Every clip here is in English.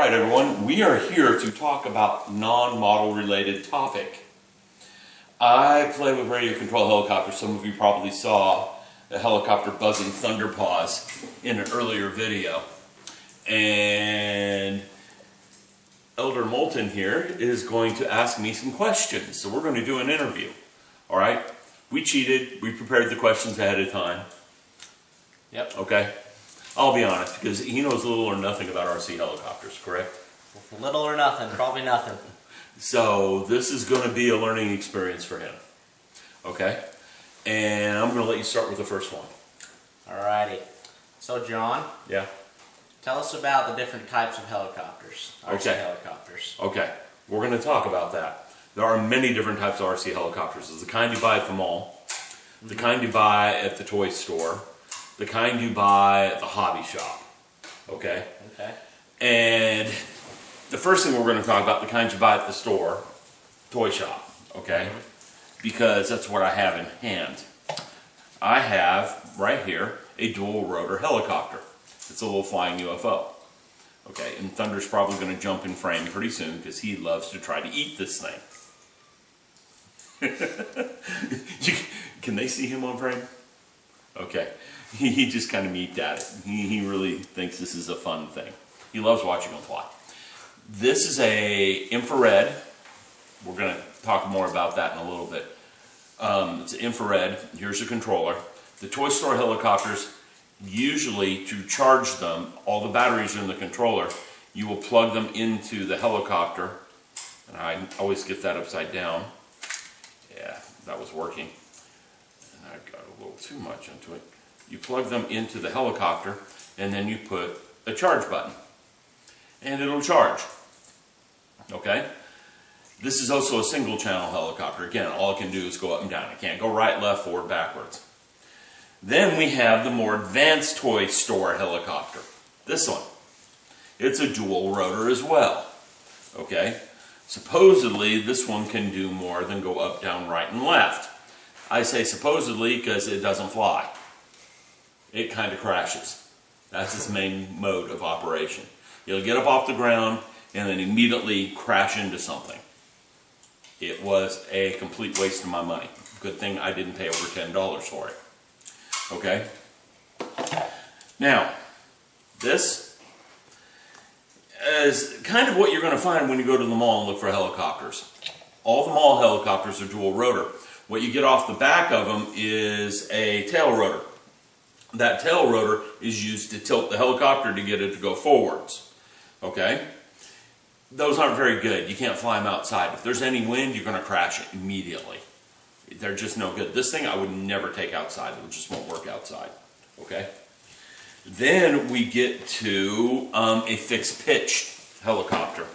Alright everyone, we are here to talk about non-model related topic. I play with radio control helicopters. Some of you probably saw a helicopter buzzing thunder paws in an earlier video. And Elder Moulton here is going to ask me some questions. So we're going to do an interview. Alright? We cheated. We prepared the questions ahead of time. Yep. Okay? I'll be honest, because he knows little or nothing about RC helicopters, correct? Little or nothing, probably nothing. So this is going to be a learning experience for him. Okay? And I'm going to let you start with the first one. Alrighty. So John, Yeah? tell us about the different types of helicopters. RC helicopters. Okay. We're going to talk about that. There are many different types of RC helicopters. There's the kind you buy at the mall, the kind you buy at the toy store, the kind you buy at the hobby shop. Okay? Okay. And the first thing we're going to talk about, the kind you buy at the store, toy shop. Okay? Because that's what I have in hand. I have, right here, a dual rotor helicopter. It's a little flying UFO. Okay, and Thunder's probably going to jump in frame pretty soon because he loves to try to eat this thing. Can they see him on frame? Okay. He just kind of meeped at it. He really thinks this is a fun thing. He loves watching them fly. This is a infrared. We're going to talk more about that in a little bit. It's infrared. Here's a controller. The toy store helicopters, usually to charge them, all the batteries are in the controller. You will plug them into the helicopter. And I always get that upside down. Yeah, that was working. And I got a little too much into it. You plug them into the helicopter, and then you put a charge button. And it'll charge. Okay? This is also a single channel helicopter. Again, all it can do is go up and down. It can't go right, left, forward, backwards. Then we have the more advanced toy store helicopter. This one. It's a dual rotor as well. Okay? Supposedly, this one can do more than go up, down, right, and left. I say supposedly because it doesn't fly. It kind of crashes. That's its main mode of operation. It'll get up off the ground and then immediately crash into something. It was a complete waste of my money. Good thing I didn't pay over $10 for it. Okay? Now, this is kind of what you're going to find when you go to the mall and look for helicopters. All the mall helicopters are dual rotor. What you get off the back of them is a tail rotor. That tail rotor is used to tilt the helicopter to get it to go forwards. Okay? Those aren't very good. You can't fly them outside. If there's any wind, you're going to crash it immediately. They're just no good. This thing I would never take outside. It just won't work outside. Okay? Then we get to a fixed pitch helicopter.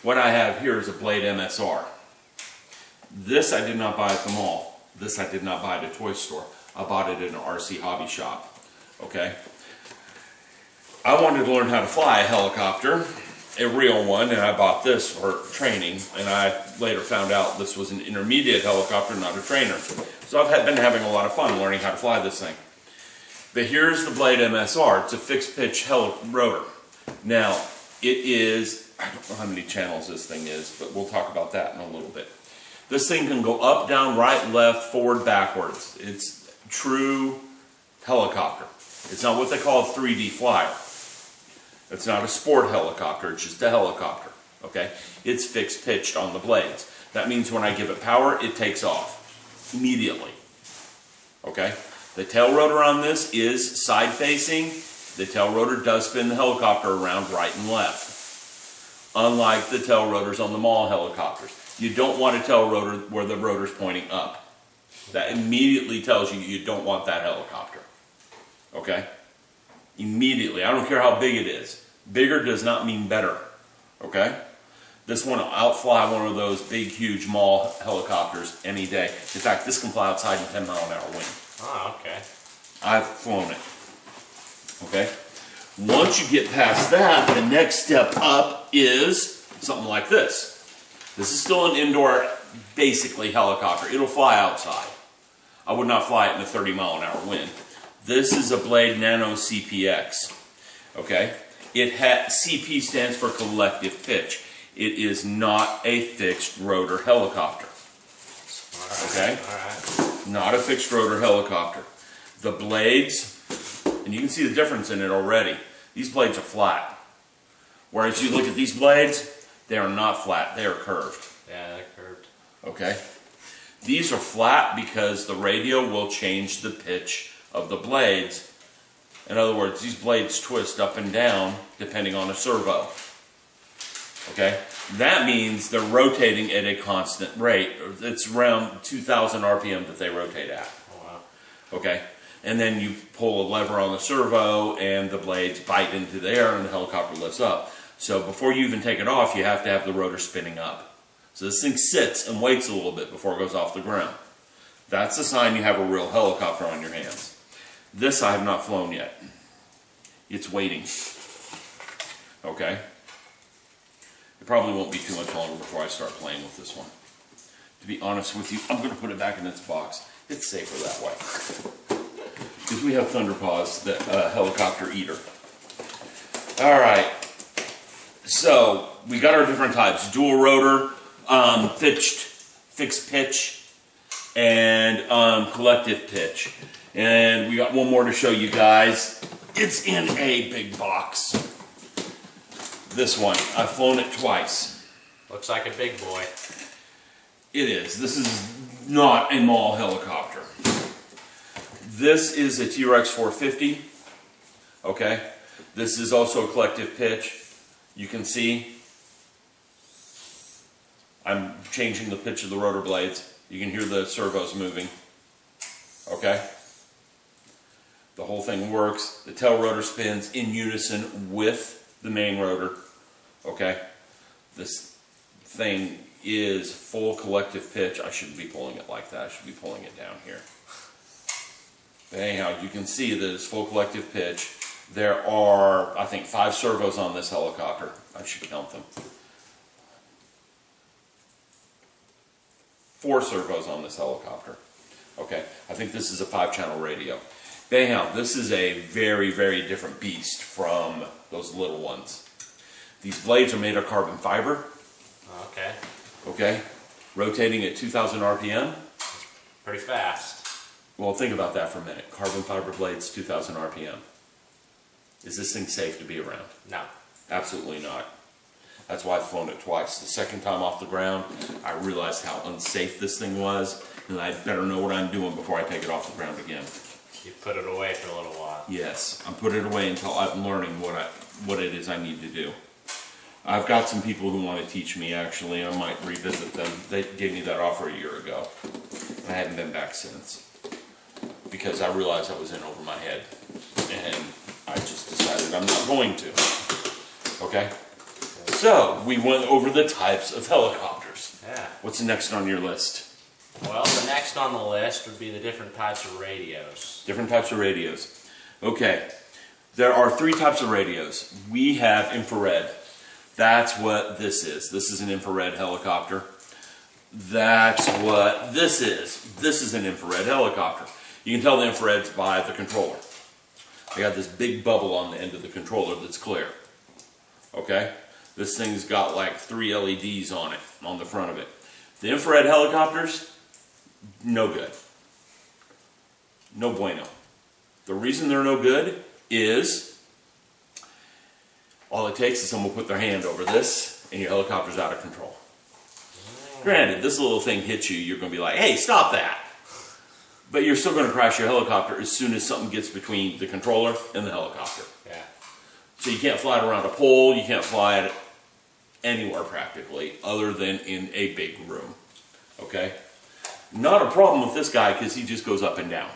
What I have here is a Blade MSR. This I did not buy at the mall. This I did not buy at a toy store. I bought it in an RC hobby shop. Okay? I wanted to learn how to fly a helicopter, a real one, and I bought this for training, and I later found out this was an intermediate helicopter, not a trainer. So I've been having a lot of fun learning how to fly this thing. But here's the Blade MSR. It's a fixed pitch rotor. Now, it is, I don't know how many channels this thing is, but we'll talk about that in a little bit. This thing can go up, down, right, left, forward, backwards. It's true helicopter. It's not what they call a 3D flyer. It's not a sport helicopter, it's just a helicopter. Okay? It's fixed pitched on the blades. That means when I give it power, it takes off immediately. Okay? The tail rotor on this is side facing. The tail rotor does spin the helicopter around right and left. Unlike the tail rotors on the mall helicopters. You don't want a tail rotor where the rotor's pointing up. That immediately tells you you don't want that helicopter. Okay? Immediately. I don't care how big it is. Bigger does not mean better. Okay? This one will outfly one of those big, huge mall helicopters any day. In fact, this can fly outside in 10-mile-an-hour wind. Oh, okay. I've flown it. Okay? Once you get past that, the next step up is something like this. This is still an indoor, basically, helicopter. It'll fly outside. I would not fly it in a 30-mile-an-hour wind. This is a Blade Nano Cpx. Okay? CP stands for collective pitch. It is not a fixed rotor helicopter. Okay? Alright. Not a fixed rotor helicopter. The blades, and you can see the difference in it already. These blades are flat. Whereas you look at these blades, they are not flat, they are curved. Yeah, they're curved. Okay? These are flat because the radio will change the pitch of the blades. In other words, these blades twist up and down depending on a servo. Okay? That means they're rotating at a constant rate. It's around 2,000 RPM that they rotate at. Oh, wow. Okay? And then you pull a lever on the servo and the blades bite into the air and the helicopter lifts up. So before you even take it off, you have to have the rotor spinning up. So this thing sits and waits a little bit before it goes off the ground. That's a sign you have a real helicopter on your hands. This I have not flown yet. It's waiting. Okay? It probably won't be too much longer before I start playing with this one. To be honest with you, I'm going to put it back in its box. It's safer that way. Because we have Thunderpaws, the helicopter eater. Alright. So, we got our different types. Dual rotor, fixed pitch, and collective pitch. And we got one more to show you guys. It's in a big box. This one. I've flown it twice. Looks like a big boy. It is. This is not a mall helicopter. This is a T-Rex 450. Okay. This is also a collective pitch. You can see I'm changing the pitch of the rotor blades. You can hear the servos moving. Okay. The whole thing works. The tail rotor spins in unison with the main rotor. Okay. This thing is full collective pitch. I shouldn't be pulling it like that. I should be pulling it down here. But anyhow, you can see that it's full collective pitch. There are, I think, 5 servos on this helicopter. I should count them. 4 servos on this helicopter. Okay, I think this is a 5-channel radio. But anyhow, this is a very, very different beast from those little ones. These blades are made of carbon fiber. Okay. Okay, rotating at 2,000 RPM. Pretty fast. Well, think about that for a minute. Carbon fiber blades, 2,000 RPM. Is this thing safe to be around? No. Absolutely not. That's why I've flown it twice. The second time off the ground, I realized how unsafe this thing was, and I better know what I'm doing before I take it off the ground again. You put it away for a little while. Yes, I'm putting it away until I'm learning what it is I need to do. I've got some people who want to teach me, actually. I might revisit them. They gave me that offer a year ago. I haven't been back since. Because I realized I was in over my head. And I just decided I'm not going to. Okay? So, we went over the types of helicopters. Yeah. What's next on your list? Well, the next on the list would be the different types of radios. Different types of radios. Okay. There are 3 types of radios. We have infrared. That's what this is. This is an infrared helicopter. That's what this is. This is an infrared helicopter. You can tell the infrared's by the controller. They got this big bubble on the end of the controller that's clear. Okay? This thing's got like 3 LEDs on it, on the front of it. The infrared helicopters, no good. No bueno. The reason they're no good is all it takes is someone put their hand over this and your helicopter's out of control. Granted, this little thing hits you, you're going to be like, hey, stop that. But you're still going to crash your helicopter as soon as something gets between the controller and the helicopter. Yeah. So you can't fly it around a pole, you can't fly it anywhere practically, other than in a big room. Okay? Not a problem with this guy because he just goes up and down.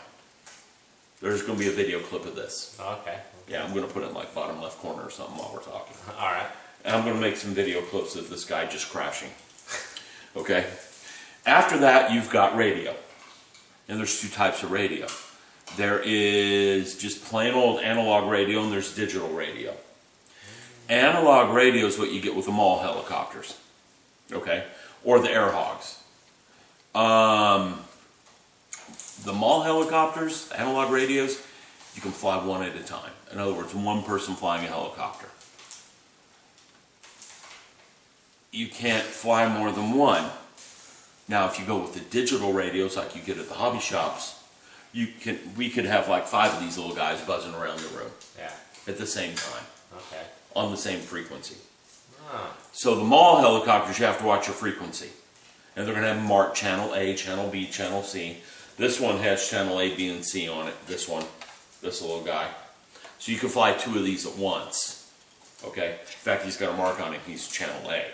There's going to be a video clip of this. Okay. Yeah, I'm going to put it in like bottom left corner or something while we're talking. Alright. And I'm going to make some video clips of this guy just crashing. Okay? After that, you've got radio. And there's 2 types of radio. There is just plain old analog radio and there's digital radio. Analog radio is what you get with the mall helicopters. Okay? Or the air hogs. The mall helicopters, analog radios, you can fly one at a time. In other words, one person flying a helicopter. you can't fly more than one. Now, if you go with the digital radios like you get at the hobby shops, we could have like 5 of these little guys buzzing around the room at the same time, on the same frequency. So the mall helicopters, you have to watch your frequency. And they're going to have marked channel A, channel B, channel C. This one has channel A, B, and C on it. This one, this little guy. So you can fly 2 of these at once. Okay? In fact, he's got a mark on it. He's channel A.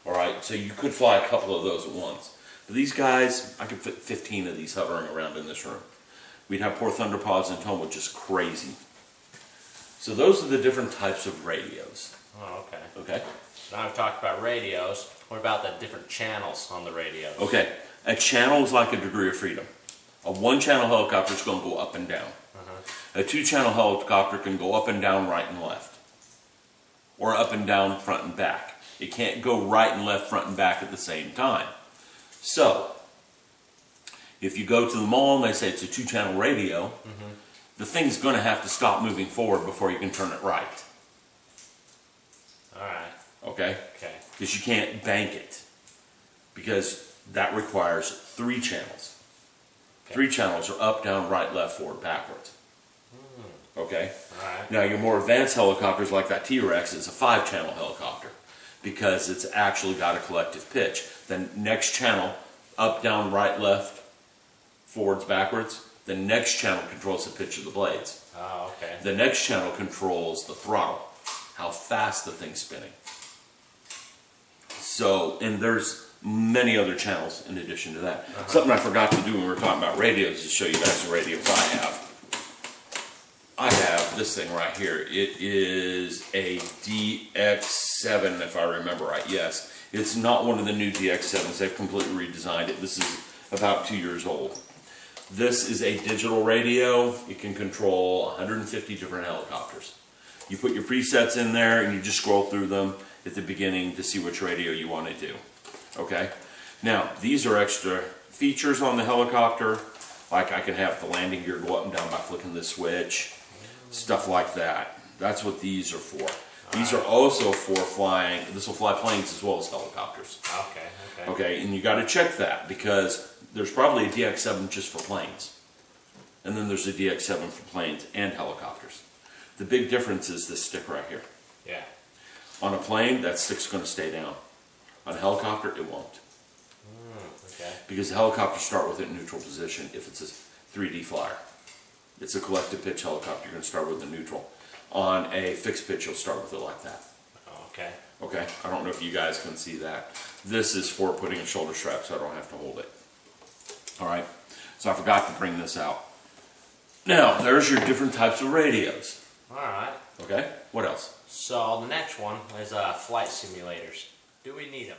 Alright, so you could fly a couple of those at once. But these guys, I could fit 15 of these hovering around in this room. We'd have poor Thunderpaws and Toma just crazy. So those are the different types of radios. Oh, okay. Okay? Now I've talked about radios. What about the different channels on the radios? Okay, a channel is like a degree of freedom. A 1-channel helicopter is going to go up and down. A 2-channel helicopter can go up and down, right and left. Or up and down, front and back. It can't go right and left, front and back at the same time. So, if you go to the mall and they say it's a 2-channel radio, the thing's going to have to stop moving forward before you can turn it right. Alright. Okay? Okay. Because you can't bank it. Because that requires 3 channels. Okay. 3 channels are up, down, right, left, forward, backwards. Okay? Alright. Now your more advanced helicopters like that T-Rex is a 5-channel helicopter. Because it's actually got a collective pitch. The next channel, up, down, right, left, forwards, backwards. The next channel controls the pitch of the blades. Oh, okay. The next channel controls the throttle. How fast the thing's spinning. So, and there's many other channels in addition to that. Something I forgot to do when we were talking about radios is to show you guys the radios I have. I have this thing right here. It is a DX7, if I remember right. Yes, it's not one of the new DX7s. They've completely redesigned it. This is about 2 years old. This is a digital radio. It can control 150 different helicopters. You put your presets in there and you just scroll through them at the beginning to see which radio you want to do. Okay? Now, these are extra features on the helicopter. Like I can have the landing gear go up and down by flicking this switch. Stuff like that. That's what these are for. These are also for flying, this will fly planes as well as helicopters. Okay. Okay, and you got to check that because there's probably a DX7 just for planes. And then there's a DX7 for planes and helicopters. The big difference is this stick right here. Yeah. On a plane, that stick's going to stay down. On a helicopter, it won't. Okay. Because the helicopters start with it in neutral position if it's a 3D flyer. It's a collective pitch helicopter, you're going to start with the neutral. On a fixed pitch, you'll start with it like that. Okay. Okay, I don't know if you guys can see that. This is for putting a shoulder strap so I don't have to hold it. Alright, so I forgot to bring this out. Now, there's your different types of radios. Alright. Okay, what else? So the next one is flight simulators. Do we need them?